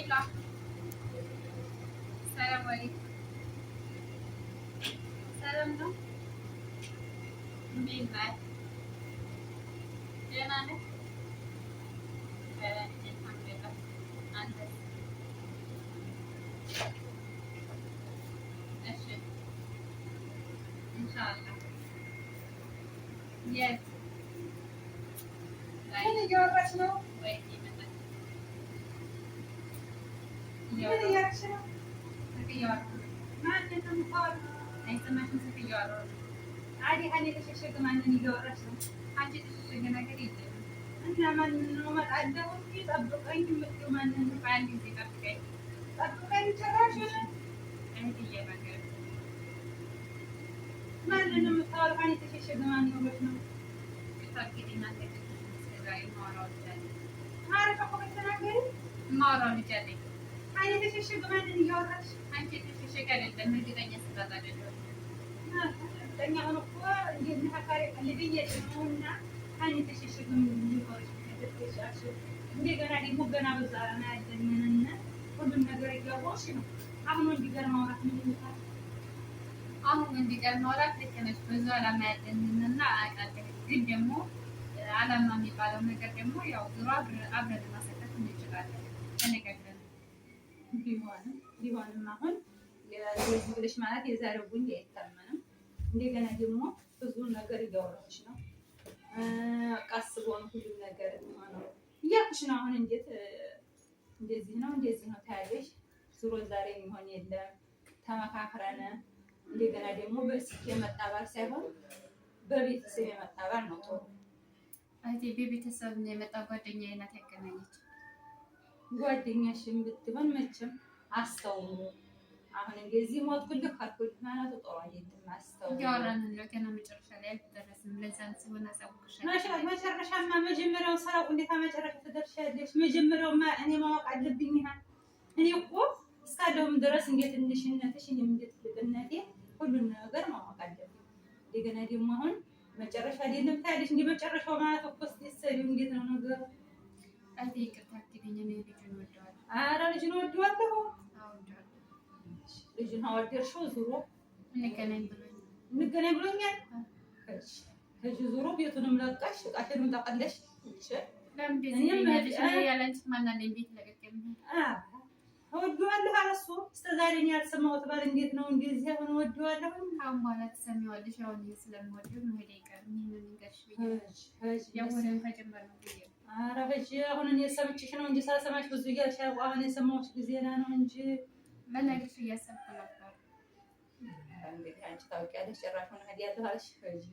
ሰላም አለይኩም። ሰላም ነው? እንዴት ነህ? ደህና ነህ? አልሐምዱሊላህ። አንተስ? እሺ ኢንሻአላህ። የት ምን እያወራች ነው? ወይ ምን እያደረግሽ ነው? ማንን ነው የምታወራው? አይሰማሽም? ስልክ እያወራሁ ነው። አዲ ሀኒ የተሸሸገ ማንን እያወራች ነው? አንቺ የተሸሸገ ነገር የለም እና ማንን ነው እመጣለሁ እንጂ ጠብቀኝ የምትይው ማንን ነው? በአንድ ጊዜ ጠብቀኝ። ጠብቀኝ ጭራሽ እህትዬ ነገር ማንን ነው የምታወራው? ሀኒ የተሸሸገ ማን ነው ብለሽ ነው? እንግዲህ እናንተ እስከዛሬ የማወራው ልጅ አለኝ። ማረፍ እኮ ብትናገሪ የማወራው ልጅ አለኝ። ሀኒ የተሸሸገ ማንን እያወራች? አንቺ የተሸሸገ አይደለም። እርግጠኛ ስላት አይደለም። እርግጠኛ ሆኖ እኮ እንዴት ነህ አካሪ ልብዬ ነውና ሀኒ የተሸሸገ ሊሆንሽ እንደገና ደግሞ ገና በዛ ና ያለንንና ሁሉም ነገር እያወቅሽ ነው። አሁን እንዲገር ማውራት ምን ይሉታል? አሁን እንዲቀር ማውራት ልክ ነች። ብዙ አላማ ያለንና አውቃለሁ። ግን ደግሞ አላማ የሚባለው ነገር ደግሞ ያው ዙሮ አብረን ማሰጠት እንችላለን። ተነጋግረን ቢሆንም አሁን የዚህ ብለሽ ማለት የዛሬው ጉኝ አይታመንም። እንደገና ደግሞ ብዙ ነገር እያወራች ነው። ቀስቦን ሁሉም ነገር የሚሆነው እያልኩሽ ነው። አሁን እንዴት እንደዚህ ነው እንደዚህ ነው ታያለሽ። ዙሮ ዛሬ የሚሆን የለም ተመካክረን እንደገና ደግሞ በስልክ የመጣ ባል ሳይሆን በቤተሰብ የመጣ ባል ነው ጥሩ። አይቴ በቤተሰብ ነው የመጣ ጓደኛዬ ናት ያገናኘች። ጓደኛሽን ብትሆን መቼም አስተውሉ። አሁን እንደዚህ ሞትኩልህ ካልኩልህ ማለት ጥሩ አይደለም። አስተውሉ። እያወራን ነው ገና መጨረሻ ላይ አልደረስም። ለዛም ሲሆን አሳውቅሻለሁ። መጨረሻማ መጀመሪያው ሰራው እንዴት መጨረሻ ትደርሻለሽ? መጀመሪያውማ እኔ ማወቅ አለብኝ። እኔ እኮ እስካለሁም ድረስ እንዴት ትንሽነትሽ እኔም እንዴት ትልቅነቴ ሁሉን ነገር ማወቅ አለብኝ። እንደገና ደግሞ አሁን መጨረሻ አይደለም ታያለሽ። እንደ መጨረሻው ማለት እኮ ስትሰሪው እንዴት ነው ነገሩ? አይቴ ይቅርታ አትይኝ። እኔ ልጁን ወደዋለሁ። ኧረ ልጁን ወደዋለሁ። አዎ ወደዋለሁ። ልጁን አወደድሽው? ዙሮ እንገናኝ ብሎኛል። እሺ ዙሮ ቤቱንም ለቀሽ እቃሽንም ጠቅለሽ ያለንቺ ማናለኝ ቤት ለቀቅ እወደዋለሁ አለ እሱ። እስከ ዛሬ እኔ ያልሰማሁት ባል እንዴት ነው እንደዚህ አሁን እወደዋለሁ? አሁን በኋላ ትሰሚዋለሽ። አሁን ስለምወደው መሄድ አይቀርም። ይሄንን ንገርሽ ብዬሽ ያው ወሬውን ከጀመርነው ብዬሽ ነው። ኧረ ሂጂ። አሁን እኔ ሰምቼሽ ነው እንጂ ሳልሰማሽ ብዙ እያልሽ አሁን የሰማሁሽ ጊዜ ነው እንጂ መናገርሽ እያሰብኩ ነበር። እንግዲህ አንቺ ታውቂያለሽ። ጭራሽ ሆነ ሄዲያለሁ አለሽ። ሂጂ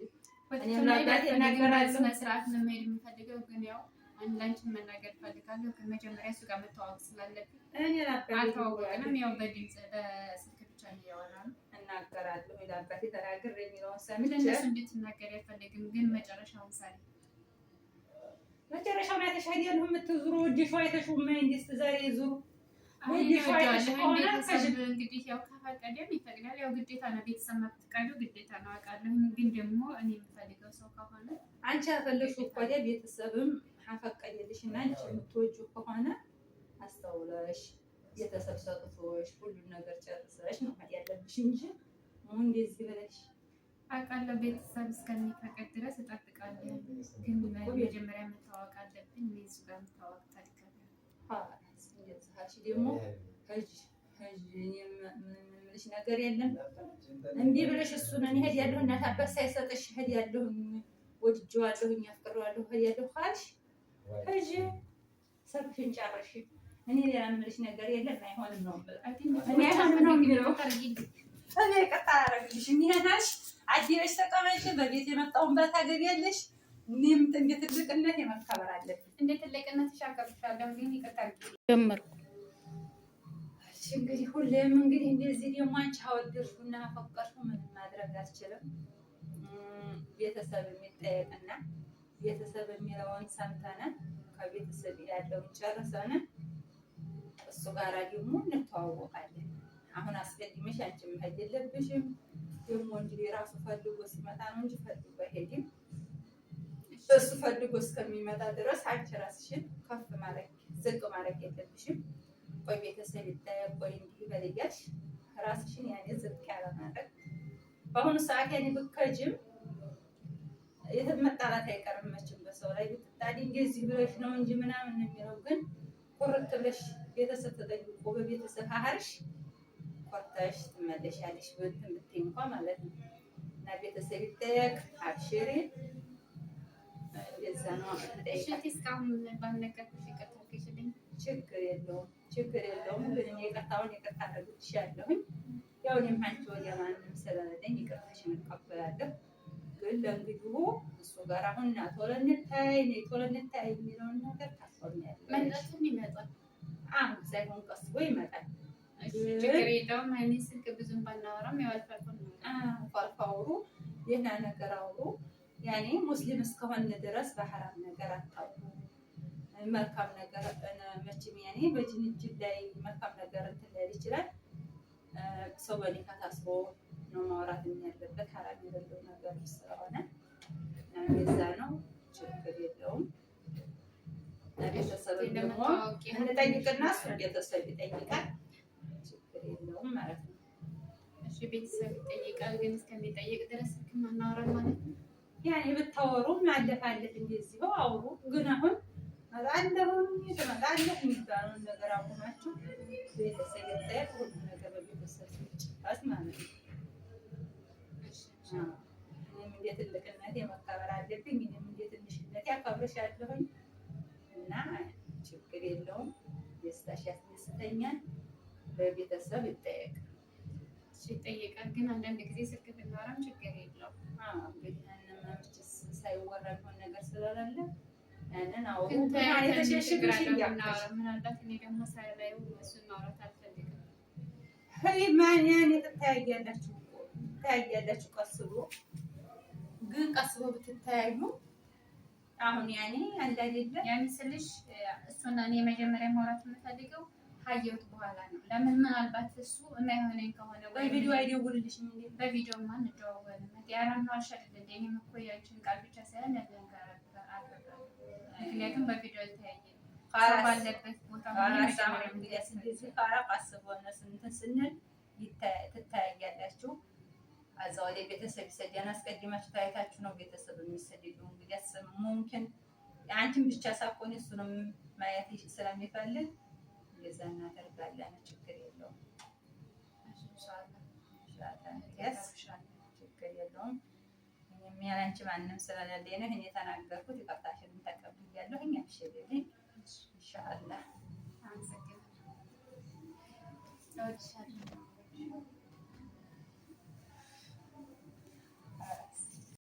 እኔም ላጋት እናገራለሁ። ስነ ስርዓት ነው መሄድ የምፈልገው ግን ያው አንዳንቺን መናገር ፈልጋለሁ። ግን መጀመሪያ እሱ ጋር መተዋወቅ ስላለብኝ እኔ አልተዋወቅንም። ያው በድምጽ በስልክ ብቻ ነው ያወራነው። እናገራለሁ ለአባቴ ተናግሬ የሚለውን ሰምቼ ለእነሱ እንድትናገሪ አልፈልግም። ግን መጨረሻውን ሳይ መጨረሻውን አይተሽ አይደል የምትዙሩ ወዲሽው አይተሽው ምን እንዴት ዛሬ ዙሩ እንግዲህ ያው ከፈቀደም ይፈቅዳል። ያው ግዴታ ነው። ቤተሰብ መፍቀዱ ግዴታ ነው አውቃለሁ። ግን ደግሞ እኔ የምፈልገው ሰው ከሆነ አንቺ ያፈለሽው እኮ አይደል ቤተሰብም አፈቀደልሽ እና አንቺ የምትወጂው ከሆነ አስተውለሽ ቤተሰብ ሰጥቶሽ ሁሉን ነገር ጨርሰሽ ነው ያለብሽ እንጂ እንደዚህ ብለሽ አውቃለሁ። ቤተሰብ እስከሚፈቅድ ድረስ እጠብቃለሁ። ግን መጀመሪያ መታወቅ አለብኝ። እኔ እሱ ጋር መታወቅ ታሪካለሁ። ደግሞ የምልሽ ነገር የለም። እምቢ ብለሽ እሱን እኔ እሄዳለሁ እናት አባት ሳይሰጥሽ እሄዳለሁ ወድጄዋለሁኝ አፍቅሬዋለሁ እሄዳለሁ ካልሽ ሂጂ ሰርግሽን ጨርሽ። እኔ ሌላ የምልሽ ነገር የለም። አይሆንም ነው እኔ አይሆንም ነው የሚለው። እኔ ይቅርታ አላደርግልሽም። ይሄናልሽ አዲረሽ ተቀመጭ። በቤት የመጣውን በታገቢያለሽ። እኔም እንደ ትልቅነት የመከበር አለብኝ። እንደ ትልቅነትሽ አከብርሻለሁ። ግን ይቅርታ ጀመርኩ። እንግዲህ ሁሌም እንግዲህ እንደዚህ ደግሞ አንቺ አወደድሽውና አፈቀርሽው ምንም ማድረግ አልችልም። ቤተሰብ የሚጠየቅና ቤተሰብ የሚለውን ሰምተን ከቤተሰብ ያለውን ጨርሰን እሱ ጋር ደግሞ እንተዋወቃለን። አሁን አስቀድመሽ አንቺ መሄድ የለብሽም። ደግሞ እንግዲህ ራሱ ፈልጎ ሲመጣ ነው እንጂ ፈልጎ አይሄድም። እሱ ፈልጎ እስከሚመጣ ድረስ አንቺ ራስሽን ከፍ ማድረግ ዝቅ ማድረግ የለብሽም። ቆይ ቤተሰብ ይጠየቅ፣ ቆይ እንዲህ በል እያልሽ ራስሽን ያኔ ዝቅ ያለ ማድረግ በአሁኑ ሰዓት ያኔ ብከጅም መጣላት አይቀርም መቼም በሰው ላይ ብትጣሊ እንደዚህ ብለሽ ነው እንጂ ምናምን የሚለው ግን ቁርጥ ብለሽ ቤተሰብ ተጠይቆ በቤተሰብ ሀህርሽ ኮርተሽ ትመለሻለሽ ብንትን ብትይ እንኳ ማለት ነው። እና ቤተሰብ ይጠየቅ አብሽሪ። እንደዛ ነው። እስካሁን ባልነገርኩሽ ይቅርታ አድርጊልኝ። ችግር የለውም ግን እኔ ይቅርታውን ይቅርታ አደርግልሻለሁኝ። ያው እኔም አንቺ ወዲያ ማንም ስለሌለኝ ይቅርታሽን እቀበላለሁ። ግን ለእንግዲሁ እሱ ጋር አሁን እና ቶሎ እንታይ የሚለውን ነገር ታስቆሚያለሽ። መምጣቱን ይመጣል። አሁን ሳይሆን ቀስ ብሎ ይመጣል። ችግር የለውም። እኔ ስልክ ብዙም ባናወራም ያው አልፎ አውሩ፣ ደህና ነገር አውሩ። ያኔ ሙስሊም እስከሆነ ድረስ በሐራም ነገር አታውሩ። መልካም ነገር መቼም ያኔ በጅንጅል ላይ መልካም ነገር እንትን ሊል ይችላል። ሰው በኒካ ታስቦ ነው ማውራት ያለበት ሐራም የሌለው ነገር ስለሆነ የዛ ነው። ችግር የለውም። ቤተሰብ ደግሞ እንጠይቅና እሱ ቤተሰብ ይጠይቃል። ችግር የለውም ማለት ነው። እሺ ቤተሰብ ይጠይቃል፣ ግን እስከሚጠይቅ ድረስ ስልክ ማናወራም ማለት ነው። ያኔ ብታወሩ ማለፋለፍ እንደዚህ አውሩ። ግን አሁን ትመጣለህ የሚባለውን ነገር አቁማችሁ ቤተሰብ ይጠየቅ። ሁሉ ነገር በቤተሰብ ሲጨረስ ማለት ነው። እኔም እንደ ትልቅነቴ መከበር አለብኝ። እኔም እንደ ትንሽነቴ አከብርሻለሁኝ እና ችግር የለውም። ደስታሽ ያስደስተኛል። በቤተሰብ ይጠየቅ። ይጠየቃል፣ ግን አንዳንድ ጊዜ ስልክ ብናወራም ችግር የለውም። እንግዲህ ያንን መቼስ ሳይወራ የሚሆን ነገር ስለሌለ ያንን አውሩ። የተሸሽግሽ እያልኩሽ ምናልባት እኔ ደግሞ ሳላየው እሱን ማውራት አልፈልግም። ማን ያኔ ትተያያላችሁ ቀስ ብሎ ግን ቀስ ብሎ ብትተያዩ አሁን ያኔ አንድ አይደለ ያን ስልሽ እሱና እኔ መጀመሪያ ማውራት የምፈልገው ካየሁት በኋላ ነው። ለምን ምናልባት እሱ የማይሆነኝ ከሆነ ወይ በቪዲዮ አይደውልልሽም እንዴ? በቪዲዮ ማን እንደዋወልን ያራን ነው አልሸልል እንዴ? እኔም እኮ ያችን ቃል ብቻ ሳይሆን ያለን ጋር አልፈራም። ምክንያቱም በቪዲዮ አልተያየንም። ባለበት ቦታ ስንል ትተያያላችሁ። አዛ ወደ ቤተሰብ ይሰደን አስቀድማችሁ ታይታችሁ ነው ቤተሰብ የሚሰደዱ። እንግዲህ ሙምኪን አንቺን ብቻ ሳትሆን እሱንም ማየት ስለሚፈልግ እንደዛ እናደርጋለን። ችግር የለውም። ችግር የለውም። እኔም ያንቺ ማንም ስለሌለኝ ነው እኔ የተናገርኩት። ይቅርታሽንም ተቀብያለሁ። አብሽሪልኝ ኢንሻአላህ። አመሰግናለሁ።